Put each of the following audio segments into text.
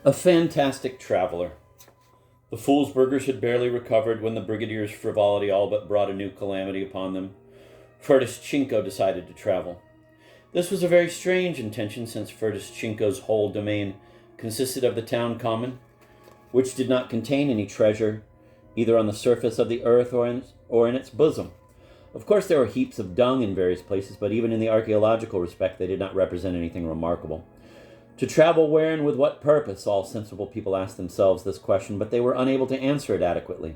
A fantastic traveler. The Foolsburgers had barely recovered when the brigadier's frivolity all but brought a new calamity upon them. Ferdischenko decided to travel. This was a very strange intention, since Ferdischenko's whole domain consisted of the town common, which did not contain any treasure, either on the surface of the earth or in its bosom. Of course, there were heaps of dung in various places, but even in the archaeological respect, they did not represent anything remarkable. To travel where and with what purpose? All sensible people asked themselves this question, but they were unable to answer it adequately.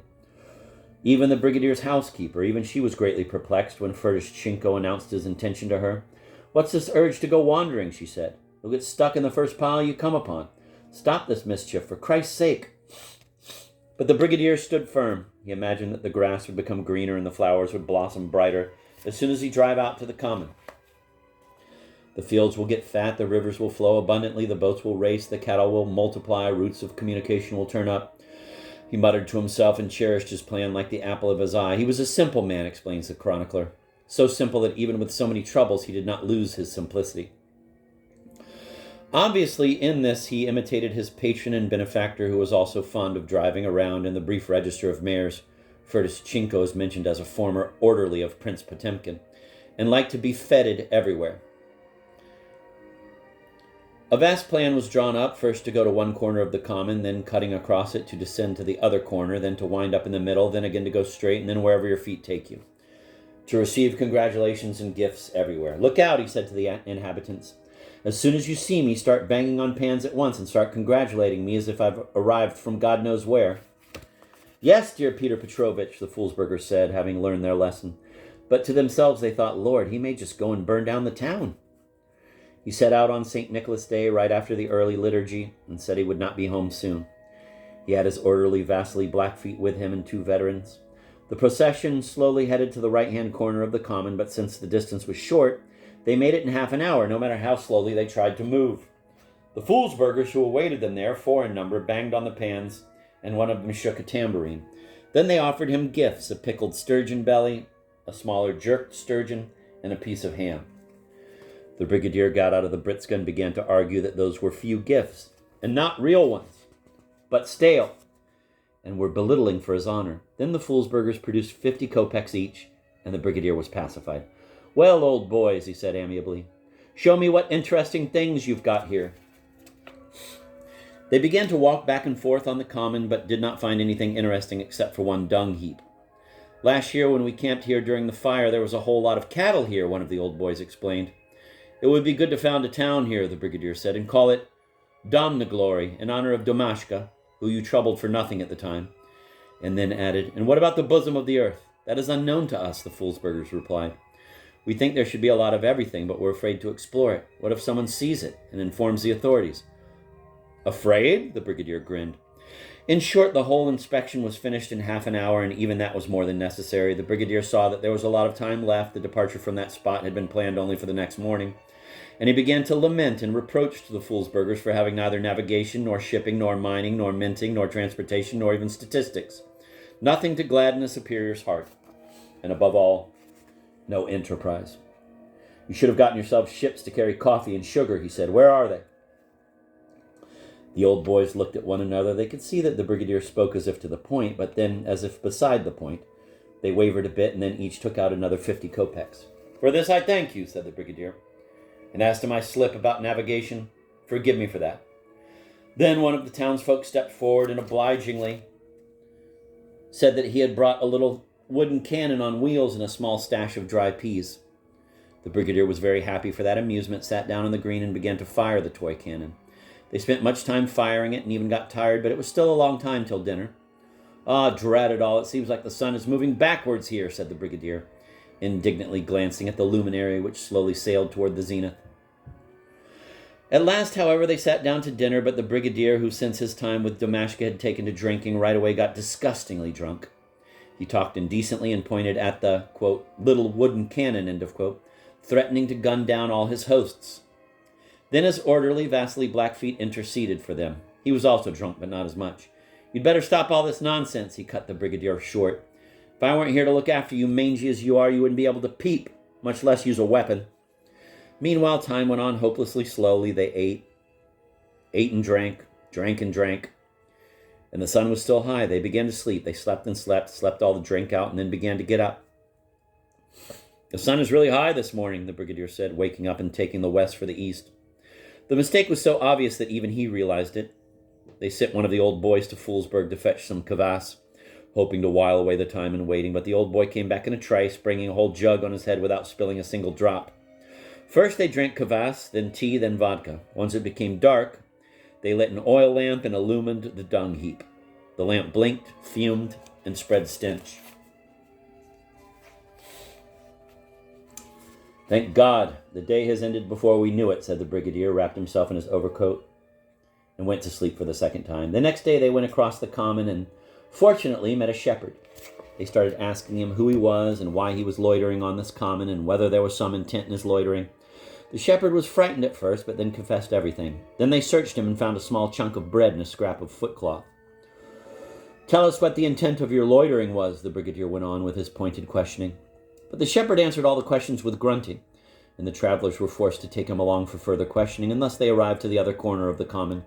Even the brigadier's housekeeper, even she was greatly perplexed when Ferdischenko announced his intention to her. "What's this urge to go wandering?" she said. "You'll get stuck in the first pile you come upon. Stop this mischief, for Christ's sake." But the brigadier stood firm. He imagined that the grass would become greener and the flowers would blossom brighter as soon as he drive out to the common. The fields will get fat, the rivers will flow abundantly, the boats will race, the cattle will multiply, routes of communication will turn up. He muttered to himself and cherished his plan like the apple of his eye. He was a simple man, explains the chronicler. So simple that even with so many troubles, he did not lose his simplicity. Obviously, in this, he imitated his patron and benefactor, who was also fond of driving around. In the brief register of mayors, Ferdischenko is mentioned as a former orderly of Prince Potemkin, and liked to be feted everywhere. A vast plan was drawn up, first to go to one corner of the common, then cutting across it to descend to the other corner, then to wind up in the middle, then again to go straight, and then wherever your feet take you. To receive congratulations and gifts everywhere. "Look out," he said to the inhabitants. "As soon as you see me, start banging on pans at once and start congratulating me as if I've arrived from God knows where." "Yes, dear Peter Petrovitch," the Foolsburgers said, having learned their lesson. But to themselves they thought, "Lord, he may just go and burn down the town." He set out on St. Nicholas Day right after the early liturgy and said he would not be home soon. He had his orderly Vasily Blackfeet with him and 2 veterans. The procession slowly headed to the right-hand corner of the common, but since the distance was short, they made it in half an hour, no matter how slowly they tried to move. The Foolsburgers who awaited them there, 4 in number, banged on the pans, and one of them shook a tambourine. Then they offered him gifts, a pickled sturgeon belly, a smaller jerked sturgeon, and a piece of ham. The brigadier got out of the britska and began to argue that those were few gifts, and not real ones, but stale, and were belittling for his honor. Then the Foolsburgers produced 50 kopecks each, and the brigadier was pacified. "Well, old boys," he said amiably, "show me what interesting things you've got here." They began to walk back and forth on the common, but did not find anything interesting except for one dung heap. "Last year when we camped here during the fire, there was a whole lot of cattle here," one of the old boys explained. "It would be good to found a town here," the brigadier said, "and call it Domnaglory, in honor of Domashka, who you troubled for nothing at the time." And then added, "And what about the bosom of the earth?" "That is unknown to us," the Foolsburgers replied. "We think there should be a lot of everything, but we're afraid to explore it. What if someone sees it and informs the authorities?" "Afraid?" the brigadier grinned. In short, the whole inspection was finished in half an hour, and even that was more than necessary. The brigadier saw that there was a lot of time left. The departure from that spot had been planned only for the next morning, and he began to lament and reproach to the Foolsburgers for having neither navigation, nor shipping, nor mining, nor minting, nor transportation, nor even statistics. Nothing to gladden a superior's heart, and above all, no enterprise. "You should have gotten yourselves ships to carry coffee and sugar," he said. "Where are they?" The old boys looked at one another. They could see that the brigadier spoke as if to the point, but then as if beside the point. They wavered a bit, and then each took out another 50 kopecks. "For this I thank you," said the brigadier. "And as to my slip about navigation, forgive me for that." Then one of the townsfolk stepped forward and obligingly said that he had brought a little wooden cannon on wheels and a small stash of dry peas. The brigadier was very happy for that amusement, sat down on the green, and began to fire the toy cannon. They spent much time firing it and even got tired, but it was still a long time till dinner. "Ah, drat it all, it seems like the sun is moving backwards here," said the brigadier, indignantly glancing at the luminary which slowly sailed toward the zenith. At last, however, they sat down to dinner, but the brigadier, who since his time with Domashka had taken to drinking, right away got disgustingly drunk. He talked indecently and pointed at the, quote, "little wooden cannon," end of quote, threatening to gun down all his hosts. Then his orderly, Vasily Blackfeet, interceded for them. He was also drunk, but not as much. "You'd better stop all this nonsense," he cut the brigadier short. "If I weren't here to look after you, mangy as you are, you wouldn't be able to peep, much less use a weapon." Meanwhile, time went on hopelessly slowly. They ate and drank, drank and drank, and the sun was still high. They began to sleep. They slept and slept all the drink out, and then began to get up. The sun is really high this morning, the brigadier said, waking up and taking the west for the east. The mistake was so obvious that even he realized it. They sent one of the old boys to Foolsburg to fetch some kvass, hoping to while away the time in waiting, but the old boy came back in a trice, bringing a whole jug on his head without spilling a single drop. First they drank kvass, then tea, then vodka. Once it became dark, they lit an oil lamp and illumined the dung heap. The lamp blinked, fumed, and spread stench. Thank God, the day has ended before we knew it, said the brigadier, wrapped himself in his overcoat, and went to sleep for the second time. The next day they went across the common and fortunately met a shepherd. They started asking him who he was and why he was loitering on this common and whether there was some intent in his loitering. The shepherd was frightened at first, but then confessed everything. Then they searched him and found a small chunk of bread and a scrap of footcloth. Tell us what the intent of your loitering was, the brigadier went on with his pointed questioning. But the shepherd answered all the questions with grunting, and the travelers were forced to take him along for further questioning, and thus they arrived to the other corner of the common.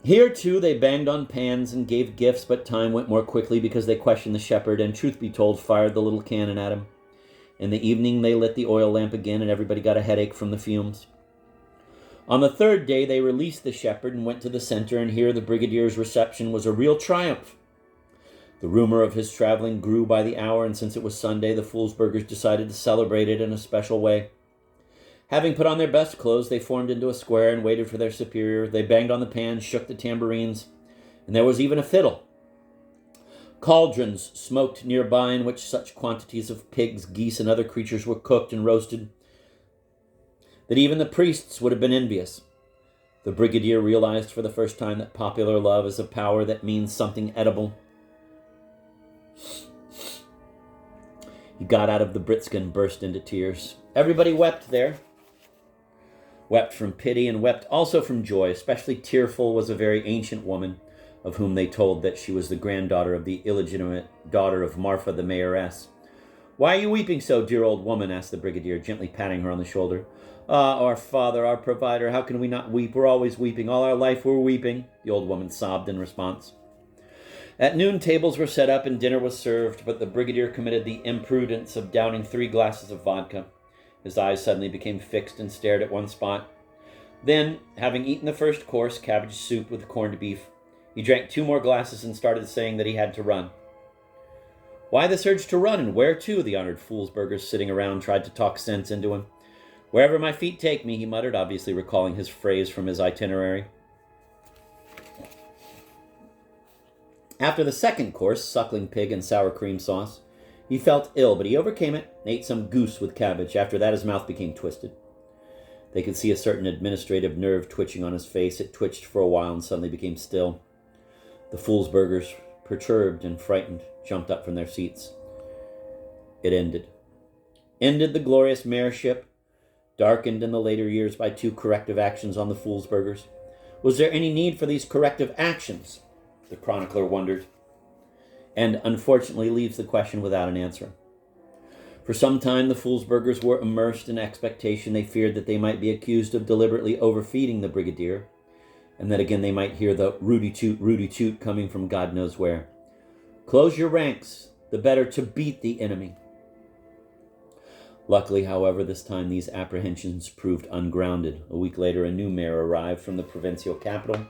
Here, too, they banged on pans and gave gifts, but time went more quickly because they questioned the shepherd and, truth be told, fired the little cannon at him. In the evening, they lit the oil lamp again, and everybody got a headache from the fumes. On the third day, they released the shepherd and went to the center, and here the brigadier's reception was a real triumph. The rumor of his traveling grew by the hour, and since it was Sunday, the Foolsburgers decided to celebrate it in a special way. Having put on their best clothes, they formed into a square and waited for their superior. They banged on the pans, shook the tambourines, and there was even a fiddle. Cauldrons smoked nearby in which such quantities of pigs, geese, and other creatures were cooked and roasted that even the priests would have been envious. The brigadier realized for the first time that popular love is a power that means something edible. He got out of the britska and burst into tears. Everybody wept there. Wept from pity and wept also from joy. Especially tearful was a very ancient woman, of whom they told that she was the granddaughter of the illegitimate daughter of Marfa the mayoress. Why are you weeping so, dear old woman? Asked the brigadier, gently patting her on the shoulder. Ah, our father, our provider, how can we not weep? We're always weeping. All our life we're weeping, the old woman sobbed in response. At noon, tables were set up and dinner was served, but the brigadier committed the imprudence of downing 3 glasses of vodka. His eyes suddenly became fixed and stared at one spot. Then, having eaten the first course, cabbage soup with corned beef, he drank 2 more glasses and started saying that he had to run. Why this urge to run, and where to? The honored Foolsburgers sitting around tried to talk sense into him. Wherever my feet take me, he muttered, obviously recalling his phrase from his itinerary. After the second course, suckling pig and sour cream sauce, he felt ill, but he overcame it and ate some goose with cabbage. After that, his mouth became twisted. They could see a certain administrative nerve twitching on his face. It twitched for a while and suddenly became still. The Foolsburgers, perturbed and frightened, jumped up from their seats. It ended. Ended the glorious mayorship, darkened in the later years by 2 corrective actions on the Foolsburgers. Was there any need for these corrective actions? The chronicler wondered, and unfortunately leaves the question without an answer. For some time, the Foolsburgers were immersed in expectation. They feared that they might be accused of deliberately overfeeding the brigadier, and that again they might hear the rooty toot coming from God knows where. Close your ranks, the better to beat the enemy. Luckily, however, this time these apprehensions proved ungrounded. A week later, a new mayor arrived from the provincial capital,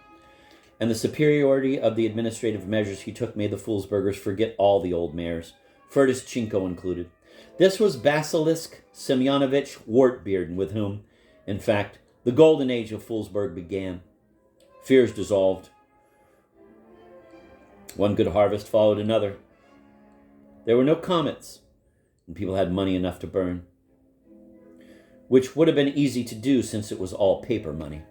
and the superiority of the administrative measures he took made the Foolsburgers forget all the old mayors, Furtis Chinko included. This was Basilisk Semyonovich Wartbeard, with whom, in fact, the golden age of Foolsburg began. Fears dissolved. One good harvest followed another. There were no comets, and people had money enough to burn, which would have been easy to do since it was all paper money.